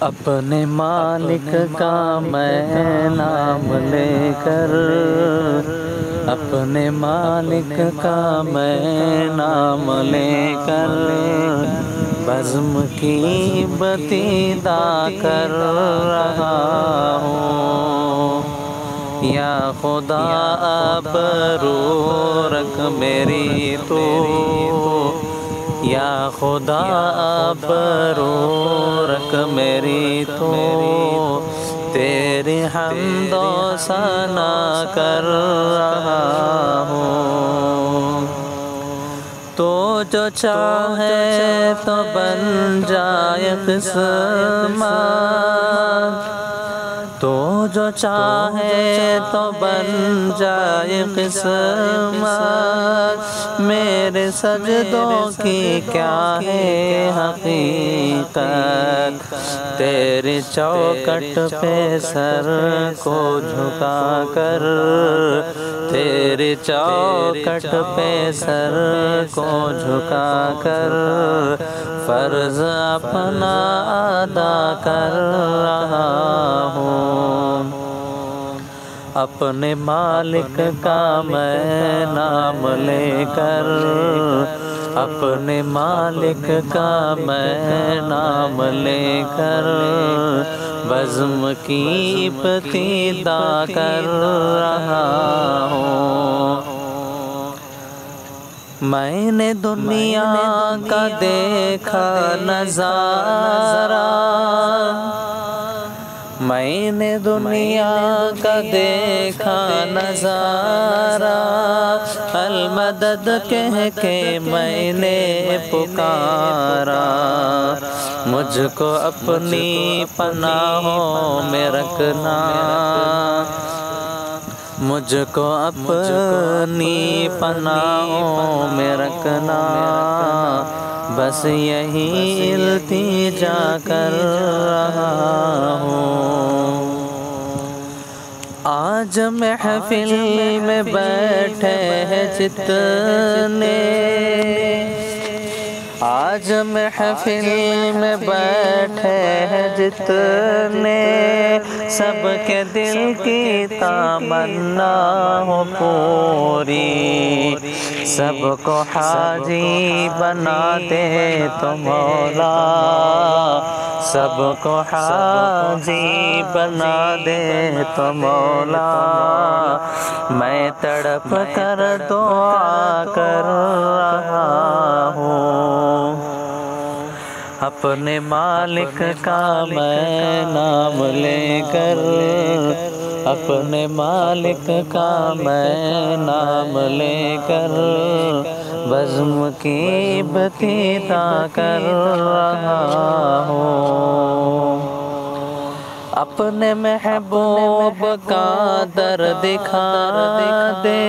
اپنے مالک کا میں نام لے کر، اپنے مالک کا میں نام لے کر، بزم کی بتیدا کر رہا ہوں۔ یا خدا ابرو رکھ میری تو، یا خدا ابرو رکھ میری تو، تیری حمد و ثنا کر رہا ہوں۔ تو جو چاہے تو بن جائے قسمت، تو جو چاہے تو بن جائے قسمت، میرے سجدوں کی کیا ہے حقیقت، تیری چوکٹ پہ سر کو جھکا کر، تیری چوکٹ پہ سر کو جھکا کر، فرض اپنا ادا کر رہا ہوں۔ اپنے مالک کا میں نام لے کر، اپنے مالک کا میں نام لے کر، بزم کی ابتدا کر رہا ہوں۔ میں نے دنیا کا دیکھا نظارہ، میں نے دنیا کا دیکھا نظارہ، المدد کہہ کے میں نے پکارا، مجھ کو اپنی پناہوں میں رکھنا، مجھ کو اپنی پناہوں میں رکھنا، بس یہی التجا کر رہا ہوں۔ آج محفل میں بیٹھے ہیں جتنے، آج محفل میں بیٹھے ہیں جتنے، سب کے دل کی تمنا ہو پوری، سب کو حاجی بنا دے تو مولا، سب کو حاجی بنا دے تو مولا، میں تڑپ کر دعا کر رہا ہوں۔ اپنے مالک کا میں نام لے کر، اپنے مالک کا میں نام لے کر، بزم کی ابتدا کر رہا ہوں۔ اپنے محبوب کا در دکھا دے،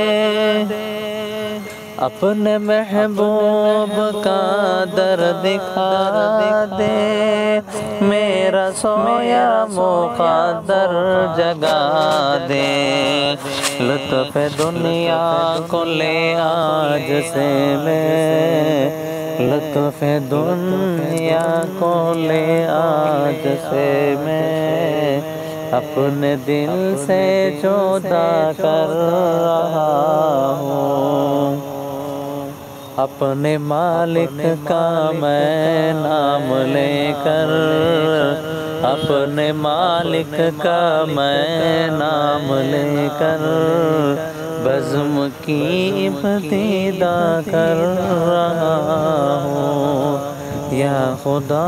اپنے محبوب کا در دکھا دے، میرا سویا مقدر جگا دے، لطف دنیا کو لے آج سے میں، لطف دنیا کو لے آج سے میں، اپنے دل سے جدا کر رہا ہوں۔ اپنے مالک کا میں نام لے کر، اپنے مالک کا میں نام لے کر، بزم کی ابتدا کر رہا ہوں۔ یا خدا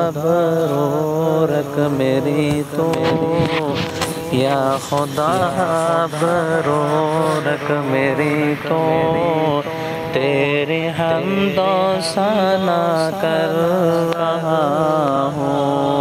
ابرو رکھ میری تو، یا خدا ابرو رکھ میری تو، تیری حمد و ثنا کر رہا ہوں۔